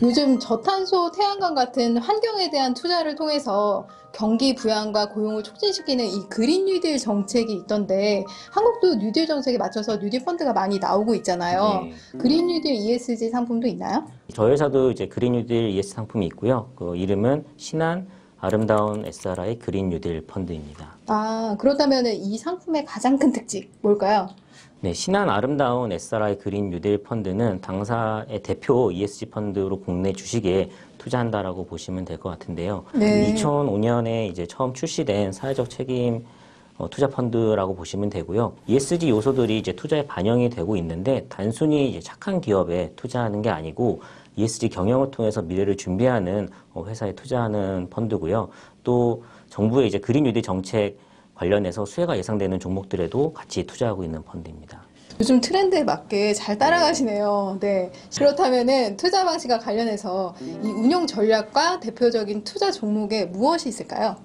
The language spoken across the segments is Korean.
요즘 저탄소 태양광 같은 환경에 대한 투자를 통해서 경기 부양과 고용을 촉진시키는 이 그린 뉴딜 정책이 있던데 한국도 뉴딜 정책에 맞춰서 뉴딜 펀드가 많이 나오고 있잖아요. 네. 그린 뉴딜 ESG 상품도 있나요? 저희 회사도 이제 그린 뉴딜 ES 상품이 있고요. 그 이름은 신한 아름다운 SRI 그린 뉴딜 펀드입니다. 아, 그렇다면 이 상품의 가장 큰 특징 뭘까요? 네, 신한 아름다운 SRI 그린 뉴딜 펀드는 당사의 대표 ESG 펀드로 국내 주식에 투자한다라고 보시면 될 것 같은데요. 네. 2005년에 이제 처음 출시된 사회적 책임 투자 펀드라고 보시면 되고요. ESG 요소들이 이제 투자에 반영이 되고 있는데 단순히 이제 착한 기업에 투자하는 게 아니고 ESG 경영을 통해서 미래를 준비하는 회사에 투자하는 펀드고요. 또 정부의 이제 그린 뉴딜 정책 관련해서 수혜가 예상되는 종목들에도 같이 투자하고 있는 펀드입니다. 요즘 트렌드에 맞게 잘 따라가시네요. 네. 그렇다면은 투자 방식과 관련해서 이 운용 전략과 대표적인 투자 종목에 무엇이 있을까요?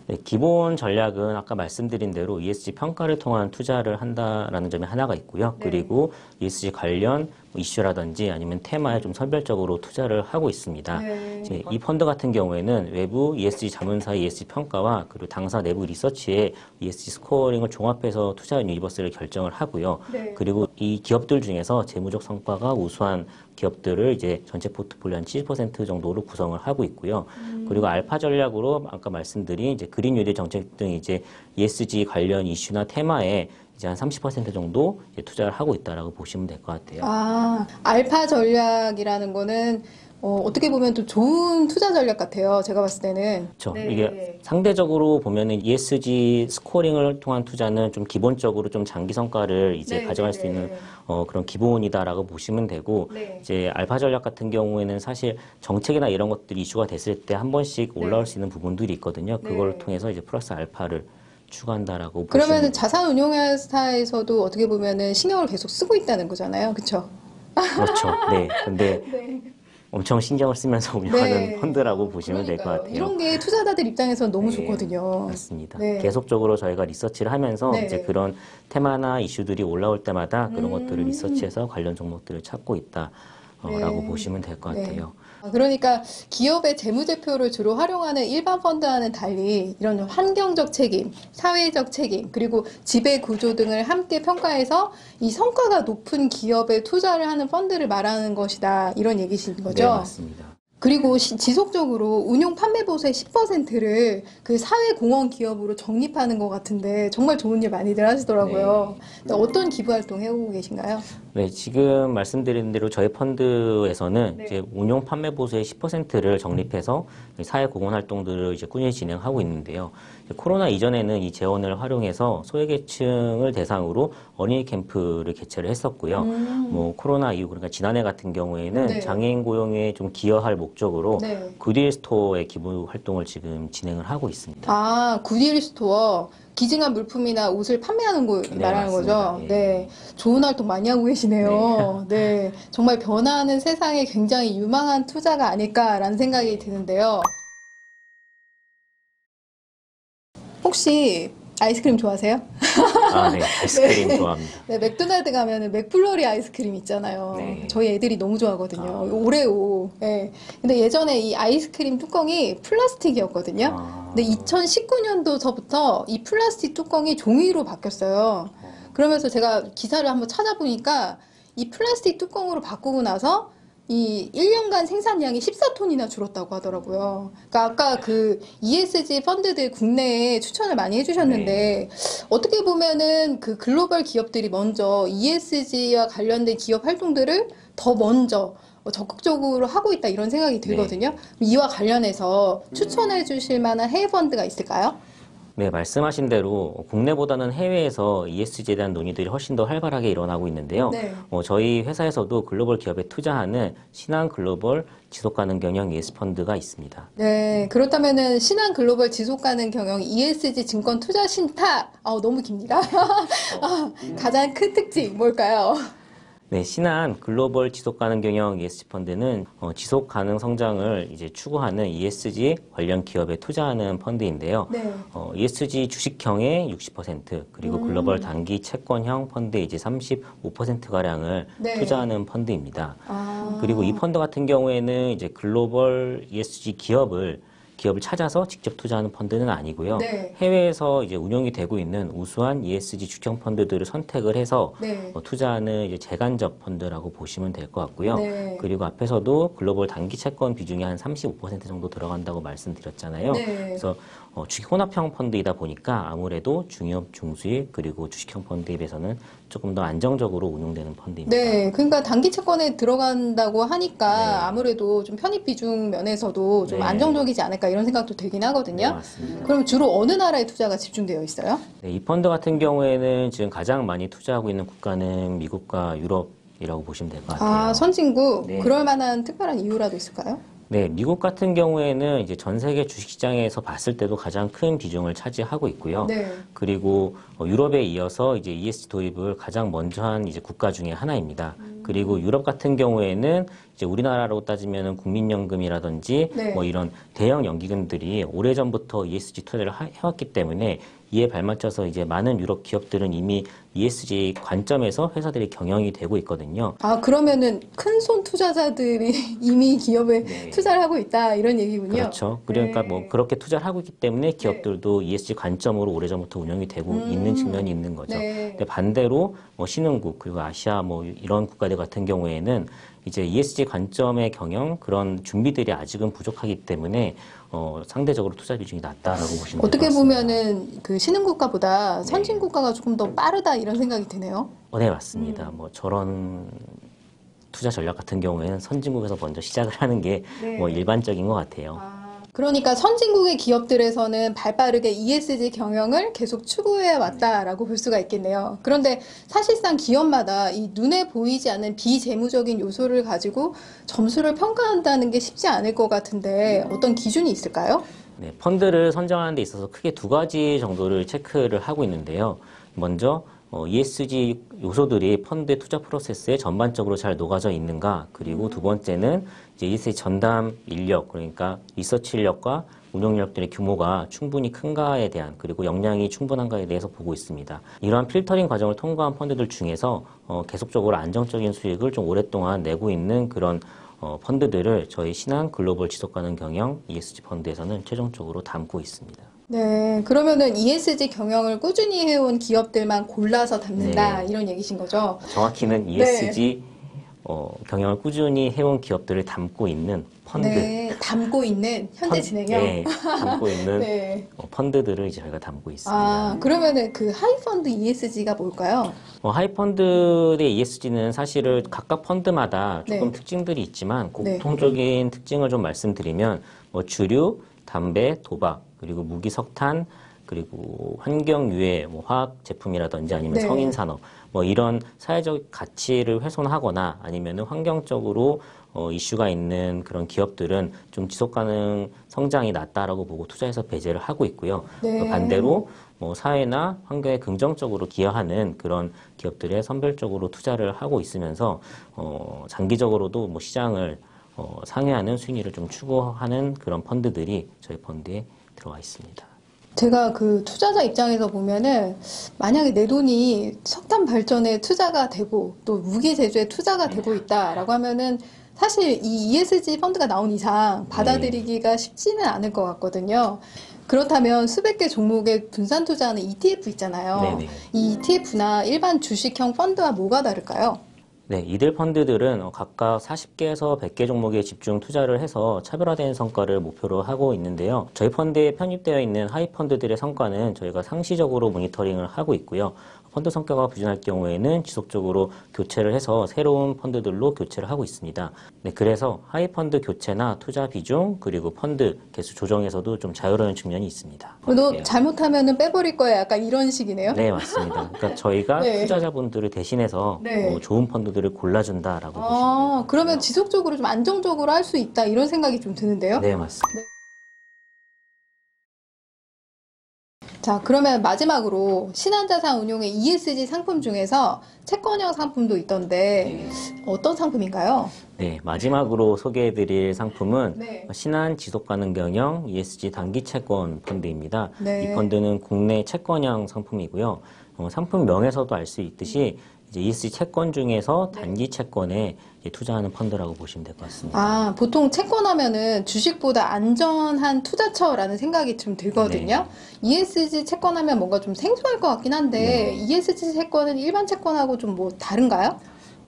네, 기본 전략은 아까 말씀드린 대로 ESG 평가를 통한 투자를 한다라는 점이 하나가 있고요. 네. 그리고 ESG 관련 이슈라든지 아니면 테마에 좀 선별적으로 투자를 하고 있습니다. 네. 이제 이 펀드 같은 경우에는 외부 ESG 자문사의 ESG 평가와 그리고 당사 내부 리서치에 ESG 스코어링을 종합해서 투자 유니버스를 결정을 하고요. 네. 그리고 이 기업들 중에서 재무적 성과가 우수한 기업들을 이제 전체 포트폴리오 한 70% 정도로 구성을 하고 있고요. 그리고 알파 전략으로 아까 말씀드린 이제 그린 뉴딜 정책 등 이제 ESG 관련 이슈나 테마에 이제 한 30% 정도 이제 투자를 하고 있다라고 보시면 될 것 같아요. 아, 알파 전략이라는 거는 어떻게 보면 또 좋은 투자 전략 같아요. 제가 봤을 때는. 그렇죠. 네. 이게 상대적으로 보면은 ESG 스코어링을 통한 투자는 좀 기본적으로 좀 장기 성과를 이제 네, 가져갈 네, 수 있는 네. 그런 기본이다라고 보시면 되고 네. 이제 알파 전략 같은 경우에는 사실 정책이나 이런 것들이 이슈가 됐을 때 한 번씩 올라올 네. 수 있는 부분들이 있거든요. 그걸 네. 통해서 이제 플러스 알파를 추구한다라고 그러면은 보시면 자산 운용회사에서도 어떻게 보면은 신경을 계속 쓰고 있다는 거잖아요. 그렇죠? 그렇죠. 네. 근데 네. 엄청 신경을 쓰면서 운영하는 네. 펀드라고 보시면 될 것 그러니까요. 같아요. 이런 게 투자자들 입장에서는 너무 네, 좋거든요. 맞습니다. 네. 계속적으로 저희가 리서치를 하면서 네. 이제 그런 테마나 이슈들이 올라올 때마다 그런 것들을 음. 리서치해서 관련 종목들을 찾고 있다. 라고 네. 보시면 될 것 네. 같아요. 그러니까 기업의 재무제표를 주로 활용하는 일반 펀드와는 달리 이런 환경적 책임, 사회적 책임, 그리고 지배 구조 등을 함께 평가해서 이 성과가 높은 기업에 투자를 하는 펀드를 말하는 것이다. 이런 얘기신 거죠? 네, 맞습니다. 그리고 지속적으로 운용 판매 보수의 10%를 그 사회공헌 기업으로 적립하는 것 같은데 정말 좋은 일 많이들 하시더라고요. 근데 어떤 기부 활동 해오고 계신가요? 네, 지금 말씀드린 대로 저희 펀드에서는 네. 이제 운용 판매 보수의 10%를 적립해서 사회 공헌 활동들을 이제 꾸준히 진행하고 있는데요. 코로나 이전에는 이 재원을 활용해서 소외계층을 대상으로 어린이 캠프를 개최를 했었고요. 뭐 코로나 이후 그러니까 지난해 같은 경우에는 네. 장애인 고용에 좀 기여할 목적으로 네. 굿윌 스토어의 기부 활동을 지금 진행을 하고 있습니다. 아, 굿윌 스토어. 기증한 물품이나 옷을 판매하는 거 네, 말하는 맞습니다. 거죠? 예. 네. 좋은 활동 많이 하고 계시네요. 네. 정말 변화하는 세상에 굉장히 유망한 투자가 아닐까라는 생각이 드는데요. 혹시 아이스크림 좋아하세요? 아, 네. 아이스크림 네. 좋아합니다. 네, 맥도날드 가면은 맥플러리 아이스크림 있잖아요. 네. 저희 애들이 너무 좋아하거든요. 오레오. 네. 근데 예전에 이 아이스크림 뚜껑이 플라스틱이었거든요. 아. 근데 2019년도서부터 이 플라스틱 뚜껑이 종이로 바뀌었어요. 그러면서 제가 기사를 한번 찾아보니까 이 플라스틱 뚜껑으로 바꾸고 나서 이 1년간 생산량이 14톤이나 줄었다고 하더라고요. 그러니까 아까 그 ESG 펀드들 국내에 추천을 많이 해주셨는데 어떻게 보면은 그 글로벌 기업들이 먼저 ESG와 관련된 기업 활동들을 더 먼저 적극적으로 하고 있다 이런 생각이 들거든요. 이와 관련해서 추천해 주실 만한 해외 펀드가 있을까요? 네, 말씀하신 대로 국내보다는 해외에서 ESG에 대한 논의들이 훨씬 더 활발하게 일어나고 있는데요. 네. 저희 회사에서도 글로벌 기업에 투자하는 신한 글로벌 지속가능 경영 ES 펀드가 있습니다. 네, 그렇다면은 신한 글로벌 지속가능 경영 ESG 증권 투자 신탁. 너무 깁니다. 가장 큰 특징 뭘까요? 네, 신한 글로벌 지속 가능 경영 ESG 펀드는 지속 가능 성장을 이제 추구하는 ESG 관련 기업에 투자하는 펀드인데요. 네. ESG 주식형의 60% 그리고 글로벌 단기 채권형 펀드의 이제 35% 가량을 네. 투자하는 펀드입니다. 아. 그리고 이 펀드 같은 경우에는 이제 글로벌 ESG 기업을 찾아서 직접 투자하는 펀드는 아니고요. 네. 해외에서 이제 운영이 되고 있는 우수한 ESG 주형 펀드들을 선택을 해서 네. 투자하는 이제 재간접 펀드라고 보시면 될 것 같고요. 네. 그리고 앞에서도 글로벌 단기 채권 비중이 한 35% 정도 들어간다고 말씀드렸잖아요. 네. 그래서 주식 혼합형 펀드이다 보니까 아무래도 중협, 중수익 그리고 주식형 펀드에 비해서는 조금 더 안정적으로 운용되는 펀드입니다. 네, 그러니까 단기 채권에 들어간다고 하니까 네. 아무래도 좀 편입 비중 면에서도 좀 네. 안정적이지 않을까 이런 생각도 들긴 네, 하거든요. 맞습니다. 그럼 주로 어느 나라에 투자가 집중되어 있어요? 네, 이 펀드 같은 경우에는 지금 가장 많이 투자하고 있는 국가는 미국과 유럽이라고 보시면 될 것 같아요. 아, 선진국. 네. 그럴 만한 특별한 이유라도 있을까요? 네, 미국 같은 경우에는 이제 전 세계 주식시장에서 봤을 때도 가장 큰 비중을 차지하고 있고요. 네. 그리고 유럽에 이어서 이제 ESG 도입을 가장 먼저 한 이제 국가 중에 하나입니다. 그리고 유럽 같은 경우에는 이제 우리나라로 따지면은 국민연금이라든지 네. 뭐 이런 대형 연기금들이 오래전부터 ESG 투자를 해왔기 때문에 이에 발맞춰서 이제 많은 유럽 기업들은 이미 ESG 관점에서 회사들이 경영이 되고 있거든요. 아, 그러면은 큰 손 투자자들이 이미 기업에 네. 투자를 하고 있다 이런 얘기군요. 그렇죠. 그러니까 네. 뭐 그렇게 투자를 하고 있기 때문에 기업들도 ESG 관점으로 오래전부터 운영이 되고 있는 측면이 있는 거죠. 네. 근데 반대로 뭐 신흥국 그리고 아시아 뭐 이런 국가들 같은 경우에는 이제 ESG 관점의 경영 그런 준비들이 아직은 부족하기 때문에 상대적으로 투자 비중이 낮다라고 보시면 될 어떻게 것 같습니다. 보면은 그 신흥국가보다 선진국가가 조금 더 빠르다 이런 생각이 드네요. 네, 맞습니다. 뭐 저런 투자 전략 같은 경우에는 선진국에서 먼저 시작을 하는 게 뭐 일반적인 것 같아요. 그러니까 선진국의 기업들에서는 발빠르게 ESG 경영을 계속 추구해 왔다라고 볼 수가 있겠네요. 그런데 사실상 기업마다 이 눈에 보이지 않는 비재무적인 요소를 가지고 점수를 평가한다는 게 쉽지 않을 것 같은데 어떤 기준이 있을까요? 네, 펀드를 선정하는 데 있어서 크게 두 가지 정도를 체크를 하고 있는데요. 먼저 ESG 요소들이 펀드 투자 프로세스에 전반적으로 잘 녹아져 있는가, 그리고 두 번째는 이제 ESG 전담 인력, 그러니까 리서치 인력과 운영 인력들의 규모가 충분히 큰가에 대한, 그리고 역량이 충분한가에 대해서 보고 있습니다. 이러한 필터링 과정을 통과한 펀드들 중에서 계속적으로 안정적인 수익을 좀 오랫동안 내고 있는 그런 펀드들을 저희 신한 글로벌 지속가능 경영 ESG 펀드에서는 최종적으로 담고 있습니다. 네, 그러면은 ESG 경영을 꾸준히 해온 기업들만 골라서 담는다 네. 이런 얘기신 거죠? 정확히는 ESG 경영을 꾸준히 해온 기업들을 담고 있는 펀드, 네, 담고 있는 현재 진행형. 네, 담고 있는 네. 펀드들을 이제 저희가 담고 있습니다. 아, 그러면은 그 하이펀드 ESG가 뭘까요? 하이펀드의 ESG는 사실은 각각 펀드마다 조금 네. 특징들이 있지만 네. 공통적인 특징을 좀 말씀드리면 주류, 담배, 도박, 그리고 무기, 석탄, 그리고 환경 유해 화학 제품이라든지 아니면 네. 성인 산업 뭐 이런 사회적 가치를 훼손하거나 아니면은 환경적으로 이슈가 있는 그런 기업들은 좀 지속 가능 성장이 낮다라고 보고 투자해서 배제를 하고 있고요. 네. 또 반대로 사회나 환경에 긍정적으로 기여하는 그런 기업들에 선별적으로 투자를 하고 있으면서 장기적으로도 시장을 상회하는 수익률을 좀 추구하는 그런 펀드들이 저희 펀드에 들어와 있습니다. 제가 그 투자자 입장에서 보면은 만약에 내 돈이 석탄 발전에 투자가 되고 또 무기 제조에 투자가 되고 있다라고 하면은 사실 이 ESG 펀드가 나온 이상 받아들이기가 쉽지는 않을 것 같거든요. 그렇다면 수백 개 종목에 분산 투자하는 ETF 있잖아요. 네네. 이 ETF나 일반 주식형 펀드와 뭐가 다를까요? 네, 이들 펀드들은 각각 40개에서 100개 종목에 집중 투자를 해서 차별화된 성과를 목표로 하고 있는데요. 저희 펀드에 편입되어 있는 하이 펀드들의 성과는 저희가 상시적으로 모니터링을 하고 있고요. 펀드 성과가 부진할 경우에는 지속적으로 교체를 해서 새로운 펀드들로 교체를 하고 있습니다. 네, 그래서 하이 펀드 교체나 투자 비중 그리고 펀드 개수 조정에서도 좀 자유로운 측면이 있습니다. 너 잘못하면은 빼버릴 거야. 약간 이런 식이네요. 네, 맞습니다. 그러니까 저희가 네. 투자자분들을 대신해서 네. 좋은 펀드들을 골라준다라고 보시면 아, 돼요. 그러면 지속적으로 좀 안정적으로 할 수 있다 이런 생각이 좀 드는데요. 네, 맞습니다. 자, 그러면 마지막으로 신한자산 운용의 ESG 상품 중에서 채권형 상품도 있던데 어떤 상품인가요? 네, 마지막으로 소개해드릴 상품은 네. 신한 지속가능경영 ESG 단기 채권 펀드입니다. 네. 이 펀드는 국내 채권형 상품이고요. 상품명에서도 알 수 있듯이 이제 ESG 채권 중에서 단기 채권에 이제 투자하는 펀드라고 보시면 될 것 같습니다. 아, 보통 채권 하면은 주식보다 안전한 투자처라는 생각이 좀 들거든요. ESG 채권 하면 뭔가 좀 생소할 것 같긴 한데 ESG 채권은 일반 채권하고 좀 뭐 다른가요?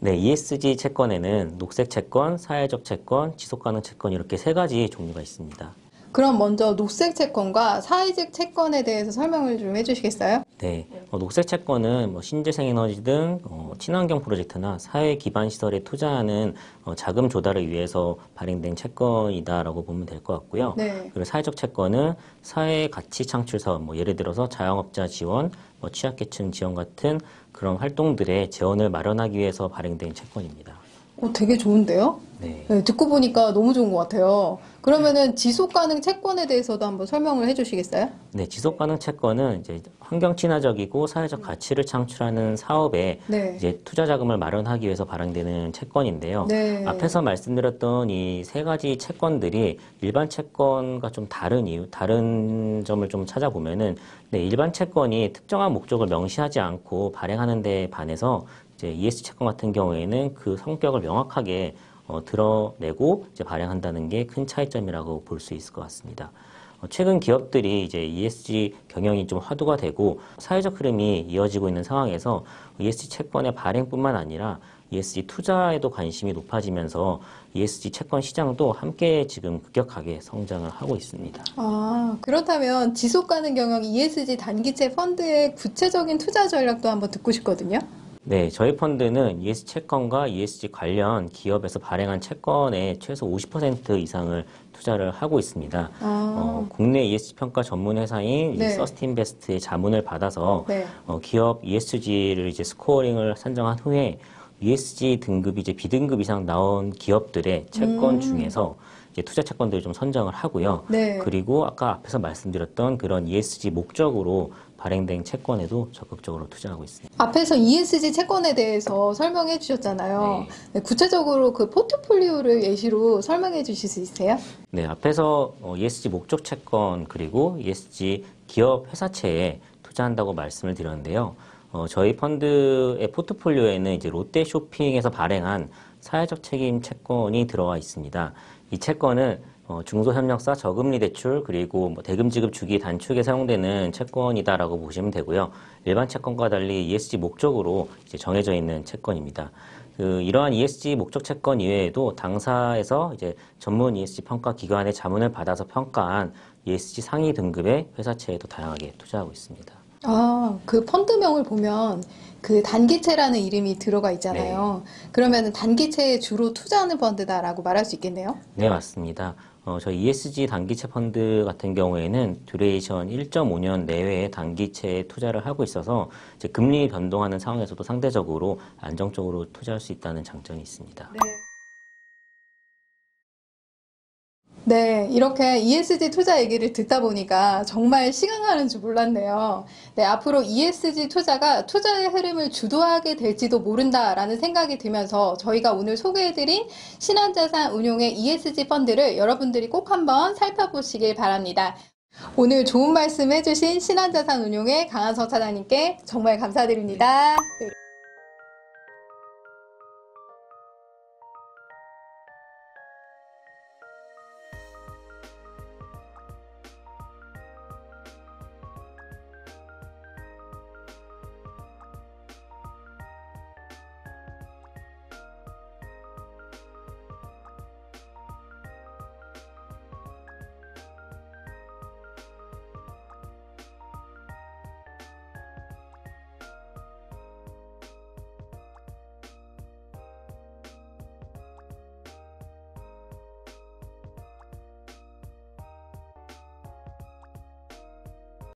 네, ESG 채권에는 녹색 채권, 사회적 채권, 지속가능 채권 이렇게 세 가지 종류가 있습니다. 그럼 먼저 녹색 채권과 사회적 채권에 대해서 설명을 좀 해주시겠어요? 네, 녹색 채권은 뭐 신재생에너지 등 친환경 프로젝트나 사회 기반 시설에 투자하는 자금 조달을 위해서 발행된 채권이다라고 보면 될 것 같고요. 네. 그리고 사회적 채권은 사회 가치 창출 사업, 뭐 예를 들어서 자영업자 지원, 뭐 취약계층 지원 같은 그런 활동들의 재원을 마련하기 위해서 발행된 채권입니다. 되게 좋은데요? 네. 네, 듣고 보니까 너무 좋은 것 같아요. 그러면은 지속 가능 채권에 대해서도 한번 설명을 해주시겠어요? 네, 지속 가능 채권은 이제 환경 친화적이고 사회적 가치를 창출하는 사업에 네. 이제 투자 자금을 마련하기 위해서 발행되는 채권인데요. 네. 앞에서 말씀드렸던 이 세 가지 채권들이 일반 채권과 좀 다른 점을 좀 찾아보면은 네, 일반 채권이 특정한 목적을 명시하지 않고 발행하는 데 반해서 이제 ESG 채권 같은 경우에는 그 성격을 명확하게 드러내고 이제 발행한다는 게 큰 차이점이라고 볼 수 있을 것 같습니다. 최근 기업들이 이제 ESG 경영이 좀 화두가 되고 사회적 흐름이 이어지고 있는 상황에서 ESG 채권의 발행뿐만 아니라 ESG 투자에도 관심이 높아지면서 ESG 채권 시장도 함께 지금 급격하게 성장을 하고 있습니다. 아, 그렇다면 지속 가능 경영 ESG 단기채 펀드의 구체적인 투자 전략도 한번 듣고 싶거든요. 네, 저희 펀드는 ESG 채권과 ESG 관련 기업에서 발행한 채권의 최소 50% 이상을 투자를 하고 있습니다. 국내 ESG 평가 전문 회사인 네. 서스틴베스트의 자문을 받아서 네. 기업 ESG를 이제 스코어링을 산정한 후에 ESG 등급이 이제 B등급 이상 나온 기업들의 채권 중에서 이제 투자 채권들을 좀 선정을 하고요. 네. 그리고 아까 앞에서 말씀드렸던 그런 ESG 목적으로 발행된 채권에도 적극적으로 투자하고 있습니다. 앞에서 ESG 채권에 대해서 설명해 주셨잖아요. 네. 네, 구체적으로 그 포트폴리오를 예시로 설명해 주실 수 있으세요? 네, 앞에서 ESG 목적 채권 그리고 ESG 기업 회사채에 투자한다고 말씀을 드렸는데요. 저희 펀드의 포트폴리오에는 이제 롯데쇼핑에서 발행한 사회적 책임 채권이 들어와 있습니다. 이 채권은 중소협력사 저금리 대출 그리고 뭐 대금 지급 주기 단축에 사용되는 채권이다라고 보시면 되고요. 일반 채권과 달리 ESG 목적으로 이제 정해져 있는 채권입니다. 이러한 ESG 목적 채권 이외에도 당사에서 이제 전문 ESG 평가 기관의 자문을 받아서 평가한 ESG 상위 등급의 회사채에도 다양하게 투자하고 있습니다. 아, 그 펀드명을 보면 그 단기채라는 이름이 들어가 있잖아요. 그러면 단기채에 주로 투자하는 펀드다라고 말할 수 있겠네요? 네, 맞습니다. 저희 ESG 단기채 펀드 같은 경우에는 듀레이션 1.5년 내외의 단기채에 투자를 하고 있어서 이제 금리 변동하는 상황에서도 상대적으로 안정적으로 투자할 수 있다는 장점이 있습니다. 네, 이렇게 ESG 투자 얘기를 듣다 보니까 정말 시간 가는 줄 몰랐네요. 네, 앞으로 ESG 투자가 투자의 흐름을 주도하게 될지도 모른다라는 생각이 들면서 저희가 오늘 소개해드린 신한자산 운용의 ESG 펀드를 여러분들이 꼭 한번 살펴보시길 바랍니다. 오늘 좋은 말씀 해주신 신한자산 운용의 강한석 차장님께 정말 감사드립니다. 네.